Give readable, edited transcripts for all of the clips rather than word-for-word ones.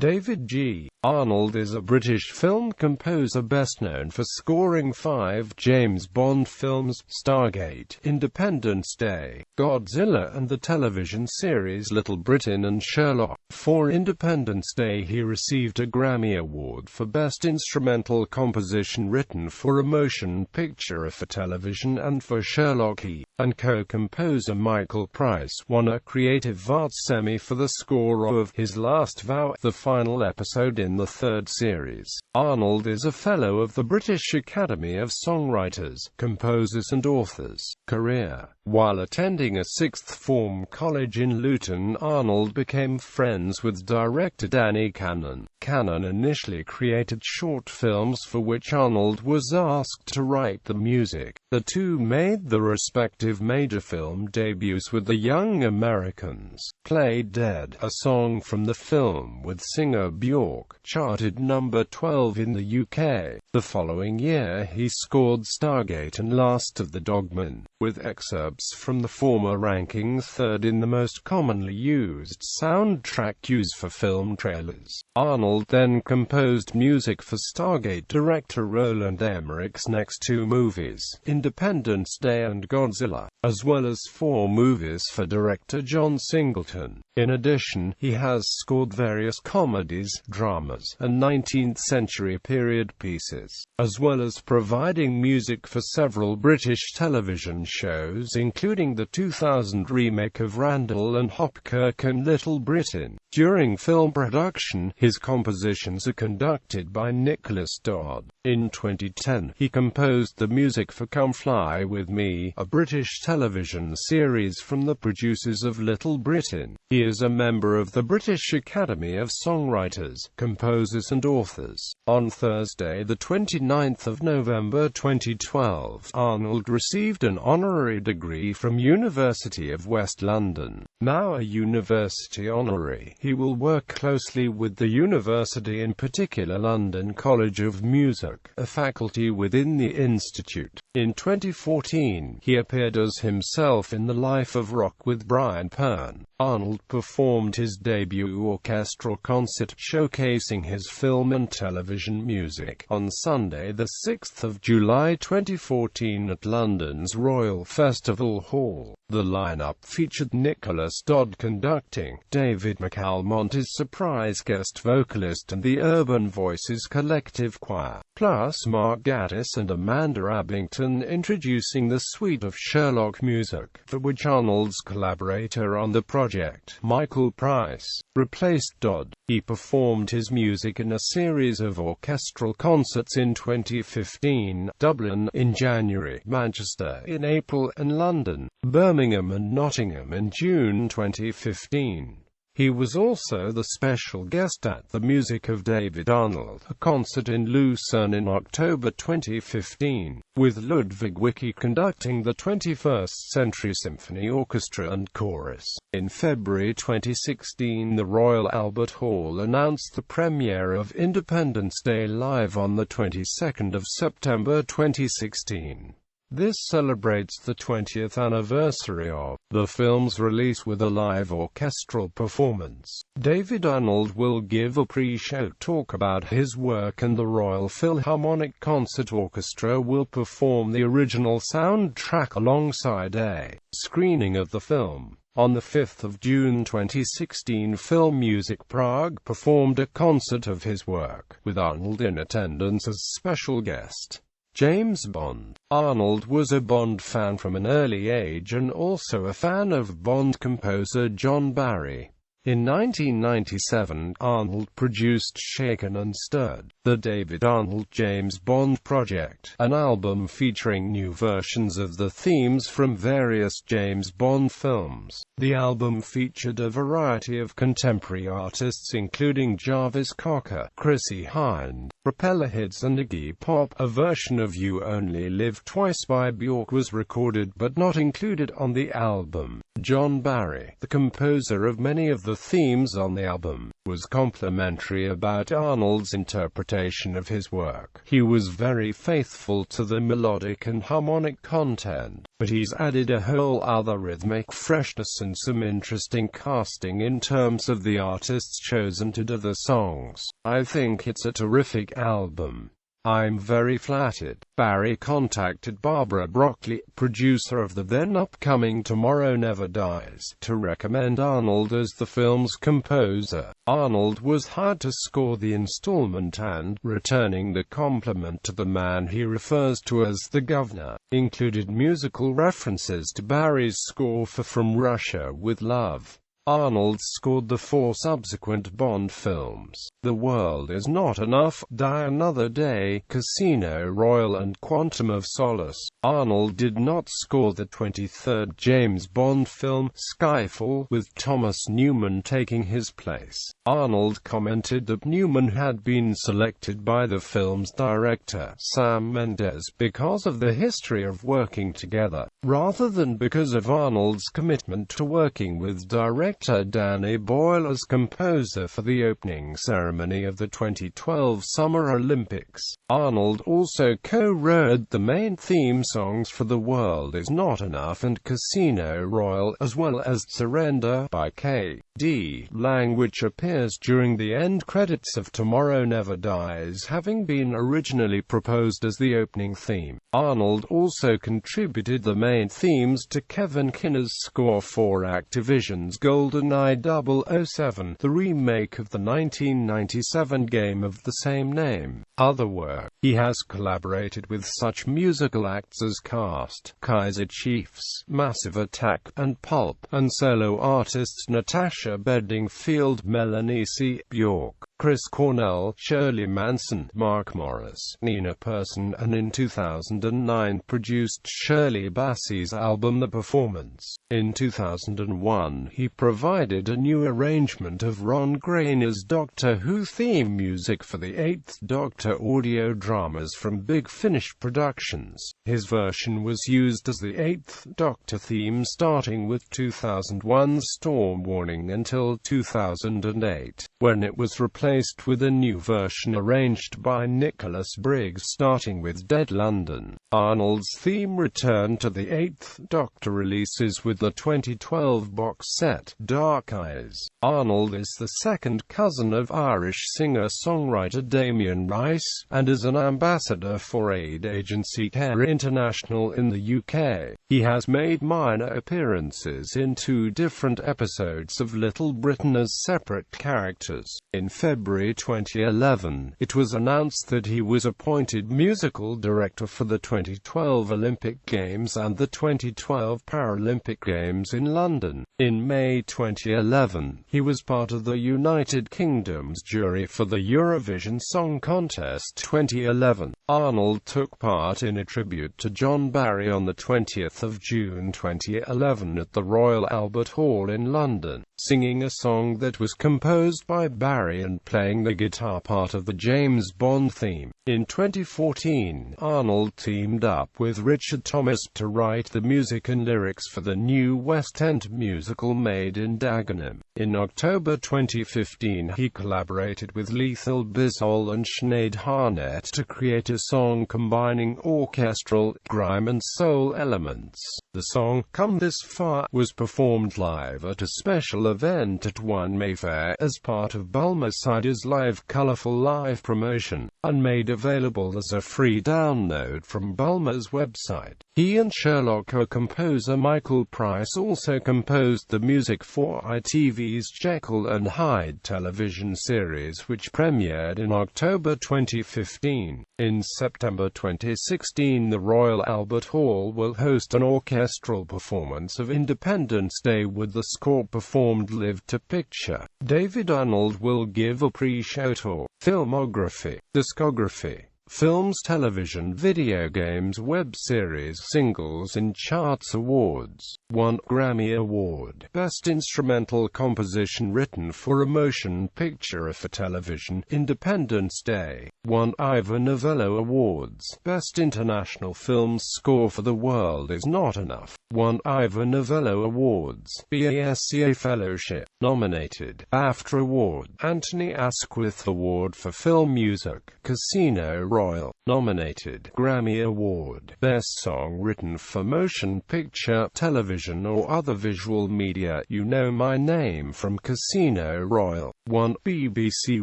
David G.Arnold is a British film composer best known for scoring 5 James Bond films: Stargate, Independence Day, Godzilla and the television series Little Britain and Sherlock. For Independence Day he received a Grammy Award for Best Instrumental Composition written for a motion picture for television, and for Sherlock he and co-composer Michael Price won a Creative Arts Emmy for the score of his Last Vow, the final episode in the third series. Arnold is a Fellow of the British Academy of Songwriters, Composers and Authors. Career. While attending a sixth form college in Luton, Arnold became friends with director Danny Cannon. Cannon initially created short films for which Arnold was asked to write the music. The two made the respective major film debuts with The Young Americans. Played Dead, a song from the film with singer Bjork, charted number 12 in the UK. The following year he scored Stargate and Last of the Dogmen, with excerpts from the former ranking third in the most commonly used soundtrack used for film trailers. Arnold then composed music for Stargate director Roland Emmerich's next 2 movies, Independence Day and Godzilla, as well as 4 movies for director John Singleton. In addition, he has scored various comedies, dramas, and 19th-century period pieces, as well as providing music for several British television shows, including the 2000 remake of Randall and Hopkirk and Little Britain. During film production, his compositions are conducted by Nicholas Dodd. In 2010, he composed the music for Come Fly With Me, a British television series from the producers of Little Britain. He is a member of the British Academy of Songwriters, Composers and Authors. On Thursday, the 29th of November 2012, Arnold received an honorary degree from University of West London. Now a university honorary, he will work closely with the university, in particular London College of Music, a faculty within the institute. In 2014, he appeared as himself in The Life of Rock with Brian Pern. Arnold performed his debut orchestral concert showcasing his film and television music on Sunday, the 6th of July 2014 at London's Royal Festival Hall. The lineup featured Nicholas Dodd conducting, David McAlmont as surprise guest vocalist and the Urban Voices Collective Choir, plus Mark Gatiss and Amanda Abington introducing the suite of Sherlock music, for which Arnold's collaborator on the project, Michael Price, replaced Dodd. He performed his music in a series of orchestral concerts in 2015, Dublin in January, Manchester in April, and London, Birmingham and Nottingham in June 2015. He was also the special guest at The Music of David Arnold, a concert in Lucerne in October 2015, with Ludwig Wicki conducting the 21st Century Symphony Orchestra and Chorus. In February 2016, the Royal Albert Hall announced the premiere of Independence Day live on the 22nd of September 2016. This celebrates the 20th anniversary of the film's release with a live orchestral performance. David Arnold will give a pre-show talk about his work, and the Royal Philharmonic Concert Orchestra will perform the original soundtrack alongside a screening of the film. On the 5th of June 2016, Film Music Prague performed a concert of his work, with Arnold in attendance as special guest. James Bond. Arnold was a Bond fan from an early age and also a fan of Bond composer John Barry. In 1997, Arnold produced Shaken and Stirred, the David Arnold James Bond project, an album featuring new versions of the themes from various James Bond films. The album featured a variety of contemporary artists including Jarvis Cocker, Chrissie Hynde, Propeller Heads and Iggy Pop. A version of You Only Live Twice by Bjork was recorded but not included on the album. John Barry, the composer of many of the the themes on the album, was complimentary about Arnold's interpretation of his work. He was very faithful to the melodic and harmonic content, but he's added a whole other rhythmic freshness and some interesting casting in terms of the artists chosen to do the songs. I think it's a terrific album. I'm very flattered. Barry contacted Barbara Broccoli, producer of the then upcoming Tomorrow Never Dies, to recommend Arnold as the film's composer. Arnold was hired to score the installment and, returning the compliment to the man he refers to as the Governor, included musical references to Barry's score for From Russia with Love. Arnold scored the 4 subsequent Bond films: The World Is Not Enough, Die Another Day, Casino Royale and Quantum of Solace. Arnold did not score the 23rd James Bond film, Skyfall, with Thomas Newman taking his place. Arnold commented that Newman had been selected by the film's director, Sam Mendes, because of the history of working together, rather than because of Arnold's commitment to working with director Danny Boyle as composer for the opening ceremony of the 2012 Summer Olympics. Arnold also co-wrote the main theme songs for The World Is Not Enough and Casino Royale, as well as Surrender by K.D. Lang, which appears during the end credits of Tomorrow Never Dies, having been originally proposed as the opening theme. Arnold also contributed the main themes to Kevin Kinner's score for Activision's GoldenEye 007, the remake of the 1997 game of the same name. Other work. He has collaborated with such musical acts as Cast, Kaiser Chiefs, Massive Attack, and Pulp, and solo artists Natasha Bedingfield, Melanie C. Bjork, Chris Cornell, Shirley Manson, Mark Morris, Nina Persson, and in 2009 produced Shirley Bassey's album The Performance. In 2001 he provided a new arrangement of Ron Grainer's Doctor Who theme music for the 8th Doctor audio dramas from Big Finish Productions. His version was used as the 8th Doctor theme starting with 2001's Storm Warning until 2008, when it was replaced with a new version arranged by Nicholas Briggs starting with Dead London. Arnold's theme returned to the 8th Doctor releases with the 2012 box set, Dark Eyes. Arnold is the second cousin of Irish singer-songwriter Damien Rice, and is an ambassador for aid agency Care International in the UK. He has made minor appearances in 2 different episodes of Little Britain as separate characters. In February 2011, it was announced that he was appointed musical director for the 2012 Olympic Games and the 2012 Paralympic Games in London. In May 2011, he was part of the United Kingdom's jury for the Eurovision Song Contest 2011. Arnold took part in a tribute to John Barry on the 20th of June 2011 at the Royal Albert Hall in London, singing a song that was composed by Barry and playing the guitar part of the James Bond theme. In 2014, Arnold teamed up with Richard Thomas to write the music and lyrics for the new West End musical Made in Dagenham. In October 2015, he collaborated with Lethal Bizzole and Sinead Harnett to create a song combining orchestral, grime and soul elements. The song, Come This Far, was performed live at a special event at 1 Mayfair as part of Bulmer Sider's live Colourful Live promotion, and made available as a free download from Bulmer's website. He and Sherlock.For composer Michael Price also composed the music for ITV's Jekyll and Hyde television series, which premiered in October 2015. In September 2016, the Royal Albert Hall will host an orchestral performance of Independence Day with the score performed live to picture. David Arnold will give a pre-show tour. Filmography, discography, films, television, video games, web series, singles and charts. Awards: 1 Grammy Award, Best Instrumental Composition written for a motion picture for television, Independence Day. 1 Ivor Novello Awards, Best International Film Score for The World Is Not Enough. 1 Ivor Novello Awards, BAFTA Fellowship, nominated, BAFTA Award, Anthony Asquith Award for Film Music, Casino Royale, nominated, Grammy Award, Best Song Written for Motion Picture, Television or Other Visual Media, You Know My Name from Casino Royale, 1 BBC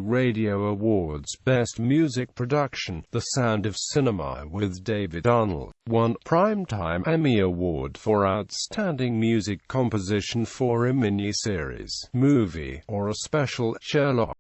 Radio Awards, Best Music Production, The Sound of Cinema with G.Arnold, 1 Primetime Emmy Award for Outstanding Music Composition for a Miniseries, Movie, or a Special, Sherlock.